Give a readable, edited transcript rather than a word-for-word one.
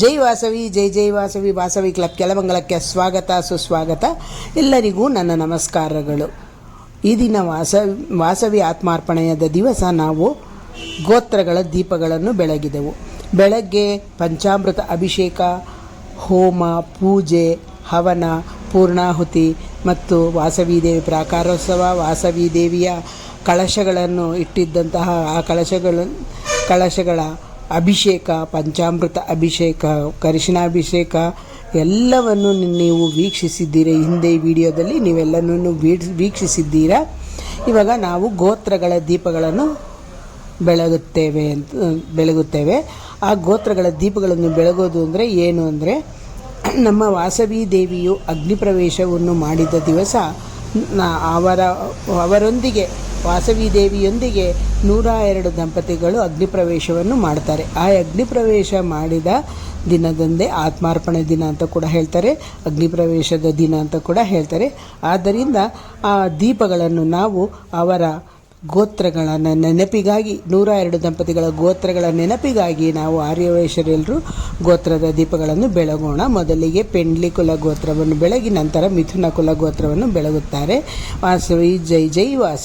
ಜೈ ವಾಸವಿ, ಜೈ ಜೈ Vasavi. Vasavi club ಕೆಲಮಂಗಲಕ್ಕೆ ಸ್ವಾಗತ, ಸುಸ್ವಾಗತ. ಎಲ್ಲರಿಗೂ ನನ್ನ ನಮಸ್ಕಾರಗಳು. ಈ ದಿನ ವಾಸವಿ ಆತ್ಮಾರ್ಪಣೆಯಾದ ದಿವಸ ನಾವು ಗೋತ್ರಗಳ ದೀಪಗಳನ್ನು ಬೆಳಗಿದೆವು. ಬೆಳಗ್ಗೆ ಪಂಚಾಮೃತ ಅಭಿಷೇಕ, ಹೋಮ, ಪೂಜೆ, ಹವನ, ಪೂರ್ಣಾಹುತಿ ಮತ್ತು ವಾಸವಿ ದೇವಿ ಪ್ರಾಕಾರೋತ್ಸವ, ವಾಸವಿ ದೇವಿಯ ಕಳಶಗಳನ್ನು ಇಟ್ಟಿದ್ದಂತಹ ಆ ಕಳಶಗಳ ಅಭಿಷೇಕ, ಪಂಚಾಮೃತ ಅಭಿಷೇಕ, ಅರಿಶಿಣಾಭಿಷೇಕ ಎಲ್ಲವನ್ನು ನೀವು ವೀಕ್ಷಿಸಿದ್ದೀರಿ. ಹಿಂದೆ ಈ ವಿಡಿಯೋದಲ್ಲಿ ನೀವೆಲ್ಲನೂ ವೀಕ್ಷಿಸಿದ್ದೀರಾ. ಇವಾಗ ನಾವು ಗೋತ್ರಗಳ ದೀಪಗಳನ್ನು ಬೆಳಗುತ್ತೇವೆ. ಆ ಗೋತ್ರಗಳ ದೀಪಗಳನ್ನು ಬೆಳಗೋದು ಅಂದರೆ ಏನು ಅಂದರೆ, ನಮ್ಮ ವಾಸವಿ ದೇವಿಯು ಅಗ್ನಿ ಪ್ರವೇಶವನ್ನು ಮಾಡಿದ ದಿವಸ ಅವರೊಂದಿಗೆ ವಾಸವಿ ದೇವಿಯೊಂದಿಗೆ 102 ದಂಪತಿಗಳು ಅಗ್ನಿ ಪ್ರವೇಶವನ್ನು ಮಾಡ್ತಾರೆ. ಆ ಅಗ್ನಿ ಪ್ರವೇಶ ಮಾಡಿದ ದಿನದಂದೇ ಆತ್ಮಾರ್ಪಣೆ ದಿನ ಅಂತ ಕೂಡ ಹೇಳ್ತಾರೆ, ಅಗ್ನಿ ಪ್ರವೇಶದ ದಿನ ಅಂತ ಕೂಡ ಹೇಳ್ತಾರೆ. ಆದ್ದರಿಂದ ಆ ದೀಪಗಳನ್ನು ನಾವು ಅವರ ಗೋತ್ರಗಳ ನೆನಪಿಗಾಗಿ, 102 ದಂಪತಿಗಳ ಗೋತ್ರಗಳ ನೆನಪಿಗಾಗಿ ನಾವು ಆರ್ಯವೈಶ್ಯರೆಲ್ಲರೂ ಗೋತ್ರದ ದೀಪಗಳನ್ನು ಬೆಳಗೋಣ. ಮೊದಲಿಗೆ ಪೆಂಡ್ಲಿ ಕುಲ ಗೋತ್ರವನ್ನು ಬೆಳಗಿ ನಂತರ ಮಿಥುನ ಕುಲ ಗೋತ್ರವನ್ನು ಬೆಳಗುತ್ತಾರೆ. ವಾಸವಿ ಜೈ ಜೈ ವಾಸವಿ.